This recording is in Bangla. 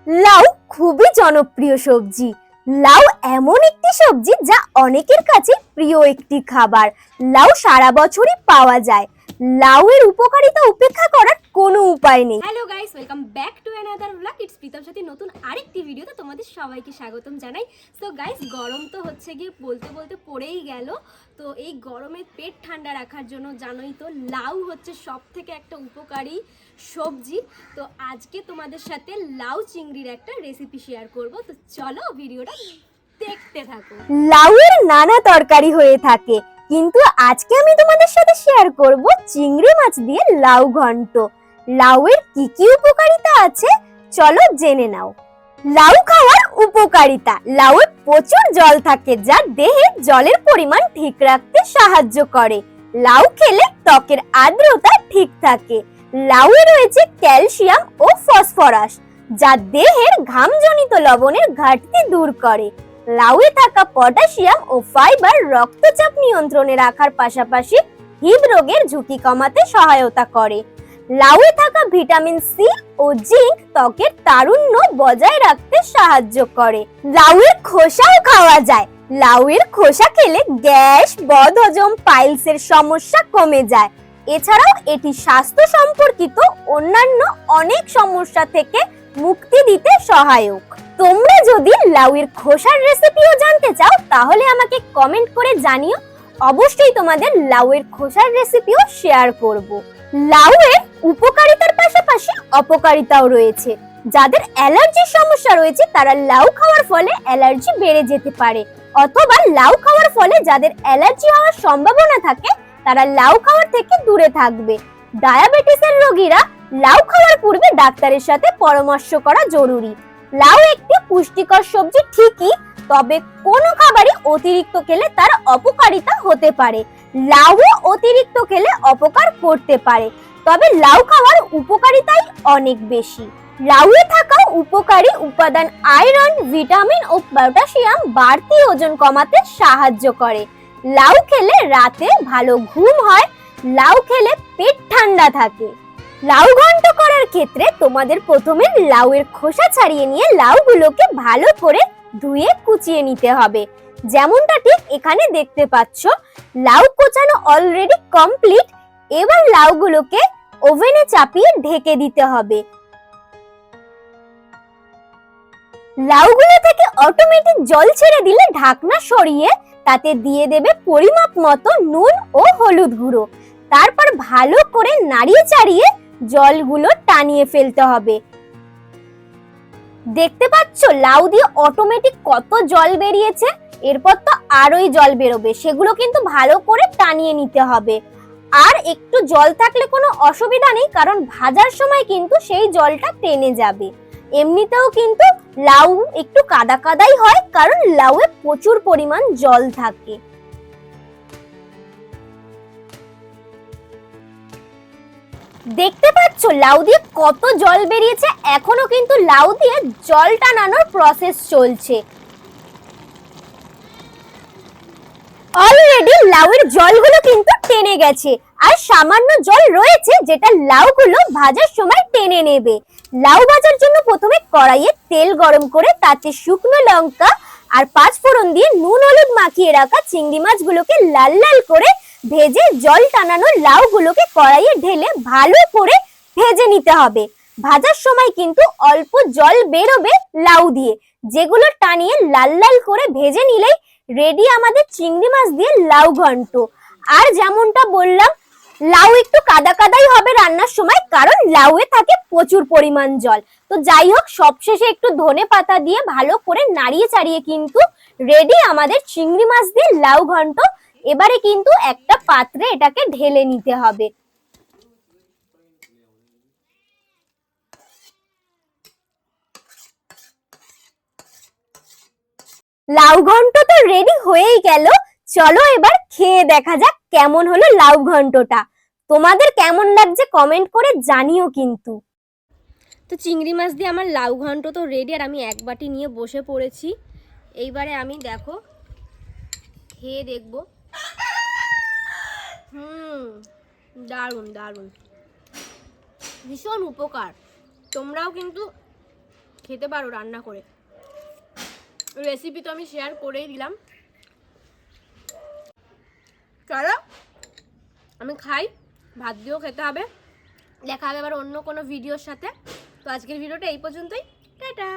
লাউ খুবই জনপ্রিয় সবজি। লাউ এমন একটি সবজি যা অনেকের কাছে প্রিয় একটি খাবার। লাউ সারা বছরই পাওয়া যায়। লাউয়ের উপকারিতা উপেক্ষা করার কোনো উপায় নেই। Hello guys, welcome back to another blog. It's Pritam Sathi নতুন আরেকটি ভিডিওতে তোমাদের সবাইকে স্বাগতম জানাই। সো গাইস, গরম তো হচ্ছে গিয়ে বলতে বলতে পড়েই গেল। তো এই গরমে পেট ঠান্ডা রাখার জন্য জানোই তো লাউ হচ্ছে সব থেকে একটা উপকারী সবজি। তো আজকে তোমাদের সাথে লাউ চিংড়ির একটা রেসিপি শেয়ার করব। তো চলো ভিডিওটা দেখতে থাকো। লাউয়ের নানা তরকারি হয়ে থাকে, কিন্তু আজকে আমি তোমাদের সাথে শেয়ার করব চিংড়ি মাছ দিয়ে লাউ ঘন্ট। লাউয়ের কি কি উপকারিতা আছে চলো জেনে নাও। লাউ খাওয়ার উপকারিতা। লাউয়ে প্রচুর জল থাকে যা দেহে জলের পরিমাণ ঠিক রাখতে সাহায্য করে। লাউ খেলে ত্বকের আর্দ্রতা ঠিক থাকে। লাউয়ে রয়েছে ক্যালসিয়াম ও ফসফরাস যা দেহের ঘামজনিত লবণের ঘাটতি দূর করে। লাউয়ে থাকা পটাশিয়াম ও ফাইবার রক্তচাপ নিয়ন্ত্রণে রাখার পাশাপাশি হৃদরোগের ঝুঁকি কমাতে সহায়তা করে। লাউয়ে থাকা ভিটামিন সি ও জিঙ্ক ত্বকের তারুণ্য বজায় রাখতে সাহায্য করে। লাউয়ের খোসাও খাওয়া যায়। লাউয়ের খোসা খেলে গ্যাস, বদহজম, পাইলসের সমস্যা কমে যায়। এছাড়াও এটি স্বাস্থ্য সম্পর্কিত অন্যান্য অনেক সমস্যা থেকে মুক্তি দিতে সহায়ক। তোমরা যদি লাউয়ের খোসার রেসিপিও জানতে চাও তাহলে আমাকে কমেন্ট করে জানিও। অবশ্যই তোমাদের লাউয়ের খোসার রেসিপিও শেয়ার করব। লাউয়ের উপকারিতার পাশাপাশি অপকারিতাও রয়েছে। যাদের অ্যালার্জির সমস্যা রয়েছে তারা লাউ খাওয়ার ফলে অ্যালার্জি বেড়ে যেতে পারে, অথবা লাউ খাওয়ার ফলে যাদের অ্যালার্জি হওয়ার সম্ভাবনা থাকে তারা লাউ খাওয়ার থেকে দূরে থাকবে। ডায়াবেটিসের রোগীরা লাউ খাওয়ার পূর্বে ডাক্তারের সাথে পরামর্শ করা জরুরি। লাউ একটি পুষ্টিকর সবজি ঠিকই, তবে কোনো খাবারই অতিরিক্ত খেলে তার অপকারিতা হতে পারে। লাউও অতিরিক্ত খেলে অপকার করতে পারে, তবে লাউ খাওয়ার উপকারিতাই অনেক বেশি। লাউয়ে থাকা উপকারী উপাদান আয়রন, ভিটামিন ও পটাশিয়াম বাড়তি ওজন কমাতে সাহায্য করে। লাউ খেলে রাতে ভালো ঘুম হয়। লাউ খেলে পেট ঠান্ডা থাকে। লাউ ঘন্ট করার ক্ষেত্রে তোমাদের প্রথমে লাউয়ের খোসা ছাড়িয়ে নিয়ে লাউগুলোকে ভালো করে ধুয়ে কুচিয়ে নিতে হবে। যেমনটা ঠিক এখানে দেখতে পাচ্ছ, লাউ কোচানো অলরেডি কমপ্লিট। এবার লাউগুলোকে ওভেনে চাপিয়ে ঢেকে দিতে হবে। লাউগুলো থেকে অটোমেটিক জল ছেড়ে দিলে ঢাকনা সরিয়ে তাতে দিয়ে দেবে পরিমাপ মতো নুন ও হলুদ গুঁড়ো। তারপর ভালো করে নাড়িয়ে চাড়িয়ে জলগুলো টানিয়ে ফেলতে হবে। দেখতে পাচ্ছ লাউ দিয়ে অটোমেটিক কত জল বেরিয়েছে। এরপর তো আরোই জল বেরোবে, সেগুলো কিন্তু ভালো করে টানিয়ে নিতে হবে। আর একটু জল থাকলে কোনো অসুবিধা নেই, কারণ ভাজার সময় কিন্তু সেই জলটা টেনে যাবে। এমনিতেও কিন্তু লাউ একটু কাদা কাদাই হয়, কারণ লাউয়ে প্রচুর পরিমাণ জল থাকে। দেখতে পাচ্ছ লাউ দিয়ে কত জল বেরিয়েছে। এখনো কিন্তু লাউ দিয়ে জল টানানোর প্রসেস চলছে। অলরেডি লাউয়ের জলগুলো কিন্তু টেনে গেছে, আর সামান্য জল রয়েছে যেটা লাউগুলো ভাজার সময় টেনে নেবে। লাউ ভাজার জন্য প্রথমে কড়াইয়ে তেল গরম করে তাতে শুকনো লঙ্কা আর পাঁচ ফোড়ন দিয়ে নুন হলুদ মাখিয়ে রাখা চিংড়ি মাছগুলোকে লাল লাল করে ভেজে জল টানানো লাউগুলোকে কড়াইয়ে ঢেলে ভালো করে ভেজে নিতে হবে। ভাজার সময় কিন্তু অল্প জল বেরোবে লাউ দিয়ে, যেগুলো টানিয়ে লাল লাল করে ভেজে নিলেই রেডি আমাদের চিংড়ি মাছ দিয়ে লাউ ঘন্ট। আর যেমনটা বললাম, লাউ একটু কাদা কাদাই হবে রান্নার সময়, কারণ লাউয়ে থাকে প্রচুর পরিমাণ জল। তো যাই হোক, সবশেষে একটু ধনে পাতা দিয়ে ভালো করে নাড়িয়ে চাড়িয়ে কিন্তু রেডি আমাদের চিংড়ি মাছ দিয়ে লাউ ঘন্ট। এবারে কিন্তু একটা পাত্রে এটাকে ঢেলে নিতে হবে। লাউ ঘন্ট তো রেডি হয়েই গেল। চলো এবার খেয়ে দেখা যাক কেমন হলো লাউ ঘন্টটা। তোমাদের কেমন লাগছে কমেন্ট করে জানিও কিন্তু। তো চিংড়ি মাছ দিয়ে আমার লাউ ঘন্ট তো রেডি, আর আমি এক বাটি নিয়ে বসে পড়েছি। এইবারে আমি দেখো খেয়ে দেখবো। দারুণ দারুণ, ভীষণ উপকার। তোমরাও কিন্তু খেতে পারো রান্না করে। রেসিপি তো আমি শেয়ার করেই দিলাম। চলো আমি খাই, ভাত দিয়েও খেতে হবে। দেখা হবে আবার অন্য কোনো ভিডিওর সাথে। তো আজকের ভিডিওটা এই পর্যন্তই, টাটা।